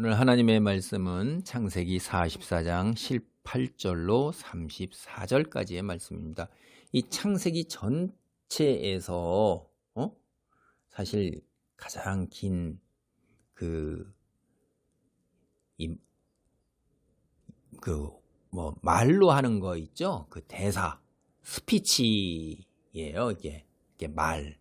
오늘 하나님의 말씀은 창세기 44장 18절로 34절까지의 말씀입니다. 이 창세기 전체에서 사실 가장 긴 말로 하는 거 있죠? 그 대사, 스피치예요. 이게 말.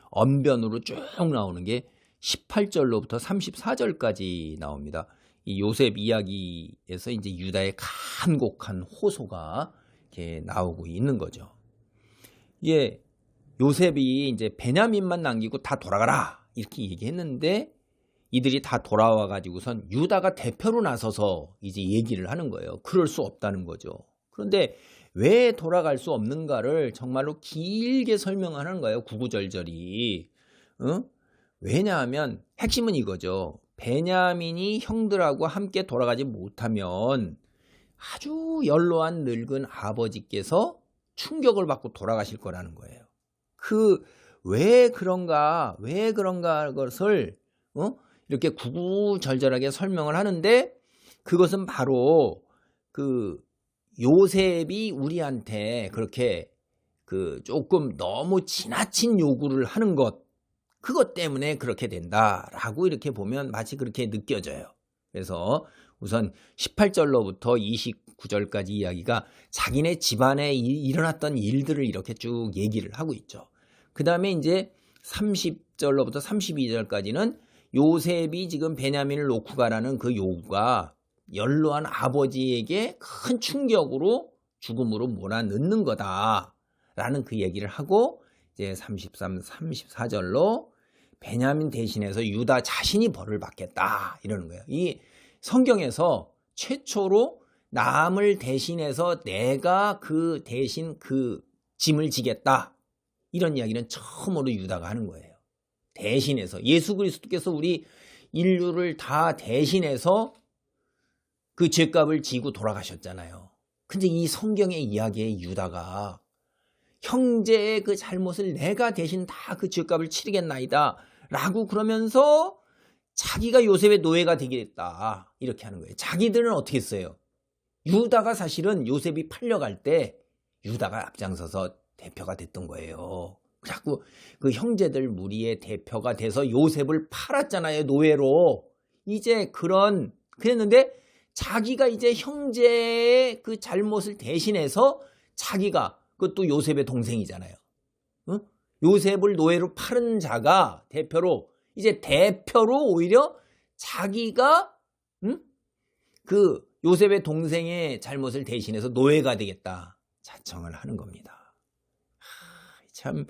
언변으로 쭉 나오는 게 18절로부터 34절까지 나옵니다. 이 요셉 이야기에서 이제 유다의 간곡한 호소가 이렇게 나오고 있는 거죠. 이게 요셉이 이제 베냐민만 남기고 다 돌아가라 이렇게 얘기했는데 이들이 다 돌아와 가지고선 유다가 대표로 나서서 이제 얘기를 하는 거예요. 그럴 수 없다는 거죠. 그런데 왜 돌아갈 수 없는가를 정말로 길게 설명하는 거예요. 구구절절이. 왜냐하면 핵심은 이거죠. 베냐민이 형들하고 함께 돌아가지 못하면 아주 연로한 늙은 아버지께서 충격을 받고 돌아가실 거라는 거예요. 왜 그런가 것을 이렇게 구구절절하게 설명을 하는데 그것은 바로 요셉이 우리한테 그렇게 조금 너무 지나친 요구를 하는 그것 때문에 그렇게 된다라고 이렇게 보면 마치 그렇게 느껴져요. 그래서 우선 18절로부터 29절까지 이야기가 자기네 집안에 일어났던 일들을 이렇게 쭉 얘기를 하고 있죠. 그 다음에 이제 30절로부터 32절까지는 요셉이 지금 베냐민을 놓고 가라는 그 요구가 연로한 아버지에게 큰 충격으로 죽음으로 몰아넣는 거다라는 그 얘기를 하고 이제 33, 34절로 베냐민 대신해서 유다 자신이 벌을 받겠다 이러는 거예요. 이 성경에서 최초로 남을 대신해서 내가 그 대신 그 짐을 지겠다 이런 이야기는 처음으로 유다가 하는 거예요. 대신해서 예수 그리스도께서 우리 인류를 다 대신해서 그 죄값을 지고 돌아가셨잖아요. 근데 이 성경의 이야기에 유다가 형제의 그 잘못을 내가 대신 다 그 죄값을 치르겠나이다 라고 그러면서 자기가 요셉의 노예가 되겠다 이렇게 하는 거예요. 자기들은 어떻게 했어요? 유다가 사실은 요셉이 팔려갈 때 유다가 앞장서서 대표가 됐던 거예요. 자꾸 그 형제들 무리의 대표가 돼서 요셉을 팔았잖아요. 노예로. 이제 그랬는데 자기가 이제 형제의 그 잘못을 대신해서 자기가 그것도 요셉의 동생이잖아요. 요셉을 노예로 팔은 자가 대표로 오히려 자기가 그 요셉의 동생의 잘못을 대신해서 노예가 되겠다 자청을 하는 겁니다. 참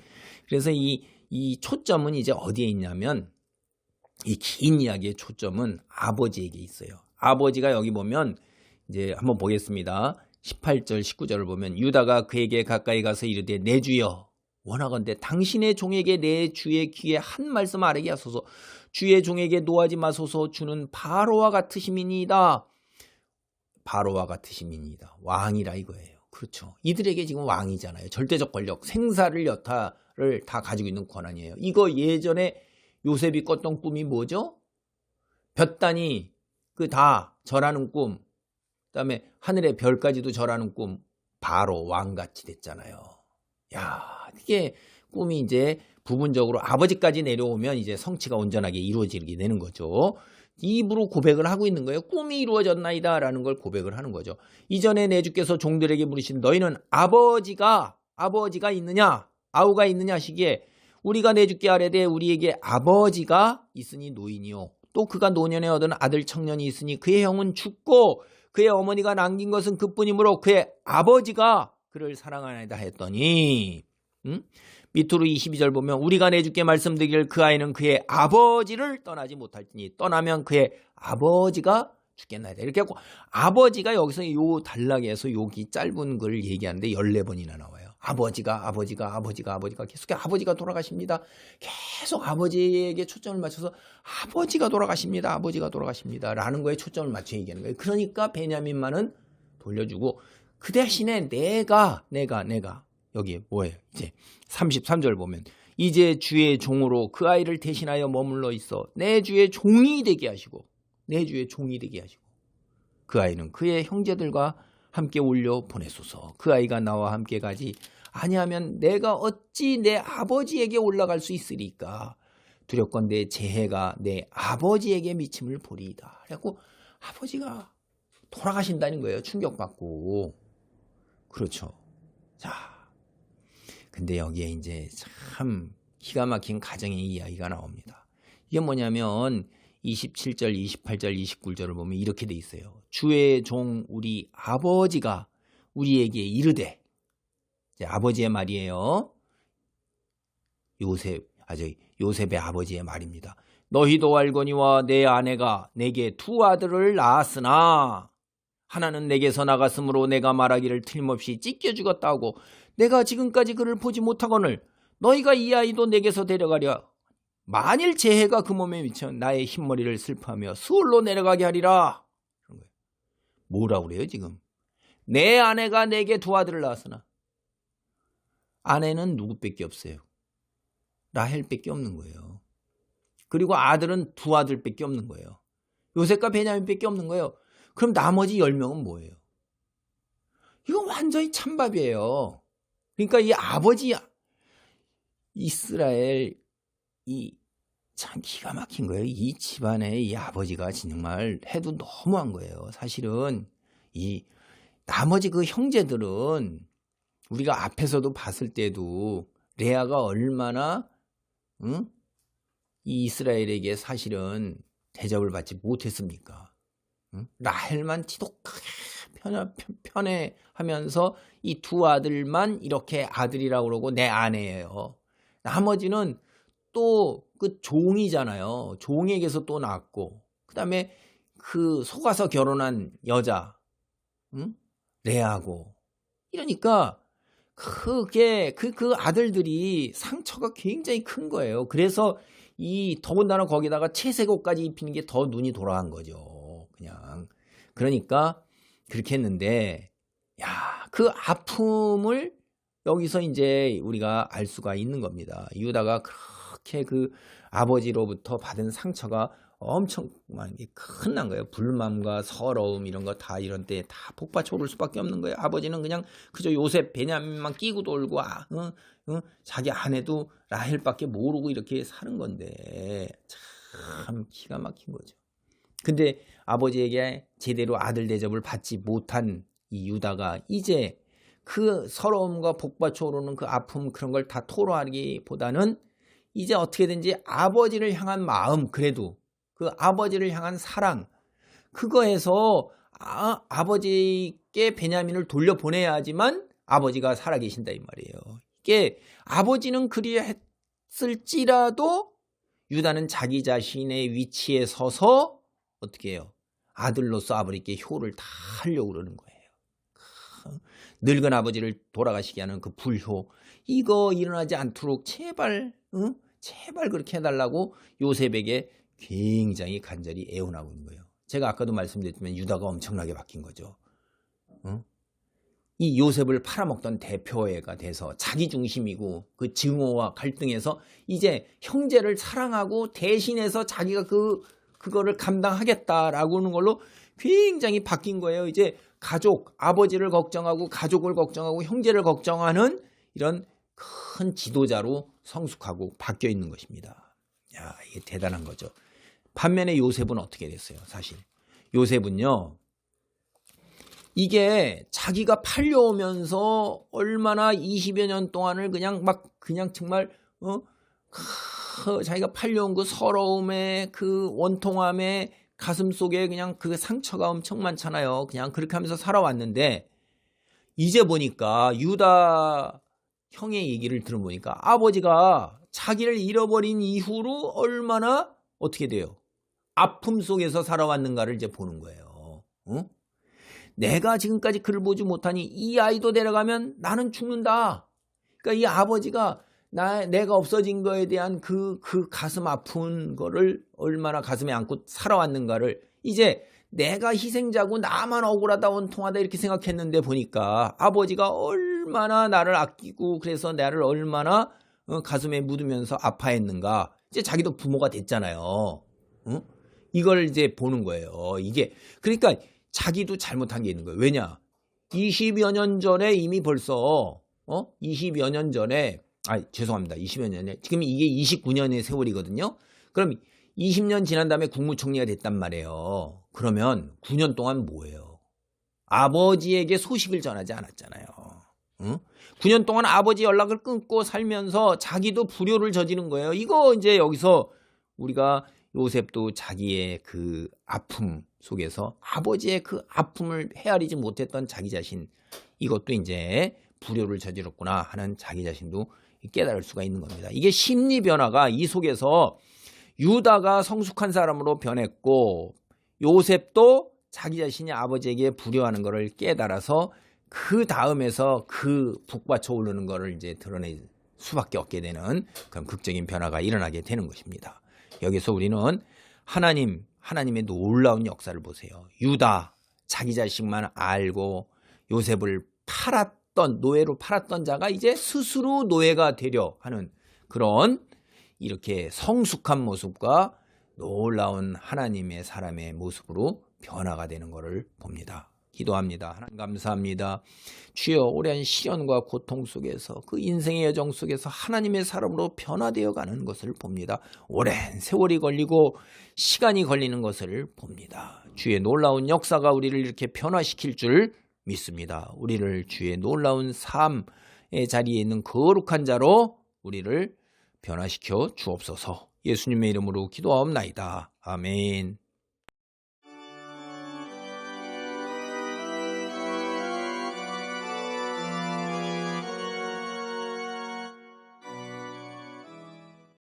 그래서 이 초점은 이제 어디에 있냐면 이 긴 이야기의 초점은 아버지에게 있어요. 아버지가 여기 보면 이제 한번 보겠습니다. 18절 19절을 보면 유다가 그에게 가까이 가서 이르되 내 주여 원하건대 당신의 종에게 내 주의 귀에 한 말씀 아뢰게 하소서. 주의 종에게 노하지 마소서. 주는 바로와 같으심이니이다. 바로와 같으심이니이다. 왕이라 이거예요. 그렇죠. 이들에게 지금 왕이잖아요. 절대적 권력, 생사를 여타를 다 가지고 있는 권한이에요. 이거 예전에 요셉이 꿨던 꿈이 뭐죠? 볕단이 다 절하는 꿈, 그다음에 하늘의 별까지도 절하는 꿈, 바로 왕같이 됐잖아요. 야, 이게 꿈이 이제 부분적으로 아버지까지 내려오면 이제 성취가 온전하게 이루어지게 되는 거죠. 입으로 고백을 하고 있는 거예요. 꿈이 이루어졌나이다 라는 걸 고백을 하는 거죠. 이전에 내 주께서 종들에게 물으신 너희는 아버지가 있느냐 아우가 있느냐 시기에 우리가 내 주께 아뢰되 우리에게 아버지가 있으니 노인이요 또 그가 노년에 얻은 아들 청년이 있으니 그의 형은 죽고 그의 어머니가 남긴 것은 그뿐이므로 그의 아버지가 그를 사랑하나이다 했더니 밑으로 22절 보면 우리가 내 주께 말씀드리기를 그 아이는 그의 아버지를 떠나지 못할지니 떠나면 그의 아버지가 죽겠나이다. 이렇게 하고 아버지가 여기서 요 단락에서 여기 짧은 글 얘기하는데 14번이나 나와요. 아버지가 계속 아버지가 돌아가십니다. 계속 아버지에게 초점을 맞춰서 아버지가 돌아가십니다 라는 거에 초점을 맞춰 얘기하는 거예요. 그러니까 베냐민만은 돌려주고 그 대신에 내가 여기 뭐예요? 이제 33절 보면 이제 주의 종으로 그 아이를 대신하여 머물러 있어 내 주의 종이 되게 하시고 내 주의 종이 되게 하시고 그 아이는 그의 형제들과 함께 올려 보내소서. 그 아이가 나와 함께 가지 아니하면 내가 어찌 내 아버지에게 올라갈 수 있으리까. 두렵건대 재해가 내 아버지에게 미침을 보리이다. 그래갖고 아버지가 돌아가신다는 거예요. 충격받고. 그렇죠. 자, 근데 여기에 이제 참 기가 막힌 가정의 이야기가 나옵니다. 이게 뭐냐면 27절, 28절, 29절을 보면 이렇게 돼 있어요. 주의 종 우리 아버지가 우리에게 이르되, 아버지의 말이에요. 요셉의 아버지의 말입니다. 너희도 알거니와 내 아내가 내게 두 아들을 낳았으나 하나는 내게서 나갔으므로 내가 말하기를 틀림없이 찢겨 죽었다고 내가 지금까지 그를 보지 못하거늘 너희가 이 아이도 내게서 데려가랴. 만일 재해가 그 몸에 미쳐 나의 흰머리를 슬퍼하며 수월로 내려가게 하리라. 뭐라고 그래요 지금? 내 아내가 내게 두 아들을 낳았으나 아내는 누구밖에 없어요. 라헬밖에 없는 거예요. 그리고 아들은 두 아들밖에 없는 거예요. 요셉과 베냐민밖에 없는 거예요. 그럼 나머지 10명은 뭐예요? 이건 완전히 찬밥이에요. 그러니까 이 아버지 이스라엘 참 기가 막힌 거예요. 이 집안의 이 아버지가 정말 해도 너무한 거예요. 사실은 이 나머지 그 형제들은 우리가 앞에서도 봤을 때도 레아가 얼마나 이 이스라엘에게 사실은 대접을 받지 못했습니까? 라헬만 지독하게 편애하면서 이 두 아들만 이렇게 아들이라고 그러고 내 아내예요. 나머지는 또 그 종이잖아요. 종에게서 또 낳았고 그 다음에 그 속아서 결혼한 여자 레아고 이러니까 그게 그 아들들이 상처가 굉장히 큰 거예요. 그래서 이 더군다나 거기다가 채색 옷까지 입히는 게 더 눈이 돌아간 거죠. 그냥 그러니까 그렇게 했는데 그 아픔을 여기서 이제 우리가 알 수가 있는 겁니다. 유다가 그렇게 그 아버지로부터 받은 상처가 엄청난 게 큰 난 거예요. 불만과 서러움 이런 거 다 이런 때 다 복받쳐 오를 수밖에 없는 거예요. 아버지는 그냥 그저 요셉 베냐민만 끼고 돌고 자기 아내도 라헬밖에 모르고 이렇게 사는 건데 참 기가 막힌 거죠. 근데 아버지에게 제대로 아들 대접을 받지 못한 이 유다가 이제 그 서러움과 복받쳐 오르는 그 아픔 그런 걸 다 토로하기보다는 이제 어떻게든지 아버지를 향한 마음 그래도 그 아버지를 향한 사랑 그거에서 아버지께 베냐민을 돌려보내야지만 아버지가 살아계신다 이 말이에요. 이게 아버지는 그리했을지라도 유다는 자기 자신의 위치에 서서 어떻게 해요? 아들로서 아버지께 효를 다 하려고 그러는 거예요. 늙은 아버지를 돌아가시게 하는 그 불효 이거 일어나지 않도록 제발 그렇게 해달라고 요셉에게 굉장히 간절히 애원하고 있는 거예요. 제가 아까도 말씀드렸지만 유다가 엄청나게 바뀐 거죠. 이 요셉을 팔아먹던 대표가 돼서 자기 중심이고 그 증오와 갈등에서 이제 형제를 사랑하고 대신해서 자기가 그거를 감당하겠다라고 하는 걸로 굉장히 바뀐 거예요. 이제 가족, 아버지를 걱정하고 가족을 걱정하고 형제를 걱정하는 이런 큰 지도자로 성숙하고 바뀌어 있는 것입니다. 이게 대단한 거죠. 반면에 요셉은 어떻게 됐어요? 사실 요셉은요. 이게 자기가 팔려오면서 얼마나 20여 년 동안을 그냥 정말 자기가 팔려온 그 서러움에 그 원통함에 가슴 속에 그냥 그 상처가 엄청 많잖아요. 그냥 그렇게 하면서 살아왔는데 이제 보니까 유다 형의 얘기를 들어보니까 아버지가 자기를 잃어버린 이후로 얼마나 어떻게 돼요? 아픔 속에서 살아왔는가를 이제 보는 거예요. 내가 지금까지 그를 보지 못하니 이 아이도 데려가면 나는 죽는다. 그러니까 이 아버지가 내가 없어진 거에 대한 그 가슴 아픈 거를 얼마나 가슴에 안고 살아왔는가를 이제 내가 희생자고 나만 억울하다 원통하다 이렇게 생각했는데 보니까 아버지가 얼마나 나를 아끼고 그래서 나를 얼마나 가슴에 묻으면서 아파했는가? 이제 자기도 부모가 됐잖아요. 이걸 이제 보는 거예요. 이게 그러니까 자기도 잘못한 게 있는 거예요. 왜냐? 20여 년 전에 이미 벌써 20여 년 전에 죄송합니다. 20여 년에 지금 이게 29년의 세월이거든요. 그럼 20년 지난 다음에 국무총리가 됐단 말이에요. 그러면 9년 동안 뭐예요? 아버지에게 소식을 전하지 않았잖아요. 9년 동안 아버지 연락을 끊고 살면서 자기도 불효를 저지른 거예요. 이거 이제 여기서 우리가 요셉도 자기의 그 아픔 속에서 아버지의 그 아픔을 헤아리지 못했던 자기 자신, 이것도 이제 불효를 저질렀구나 하는 자기 자신도 깨달을 수가 있는 겁니다. 이게 심리 변화가 이 속에서 유다가 성숙한 사람으로 변했고 요셉도 자기 자신이 아버지에게 불효하는 것을 깨달아서 그 다음에서 그 북받쳐 오르는 것을 이제 드러낼 수밖에 없게 되는 그런 극적인 변화가 일어나게 되는 것입니다. 여기서 우리는 하나님의 놀라운 역사를 보세요. 유다 자기 자식만 알고 요셉을 노예로 팔았던 자가 이제 스스로 노예가 되려 하는 그런 이렇게 성숙한 모습과 놀라운 하나님의 사람의 모습으로 변화가 되는 것을 봅니다. 기도합니다. 하나님 감사합니다. 주여 오랜 시련과 고통 속에서 그 인생의 여정 속에서 하나님의 사람으로 변화되어 가는 것을 봅니다. 오랜 세월이 걸리고 시간이 걸리는 것을 봅니다. 주의 놀라운 역사가 우리를 이렇게 변화시킬 줄 믿습니다. 우리를 주의 놀라운 삶의 자리에 있는 거룩한 자로 우리를 변화시켜 주옵소서. 예수님의 이름으로 기도하옵나이다. 아멘.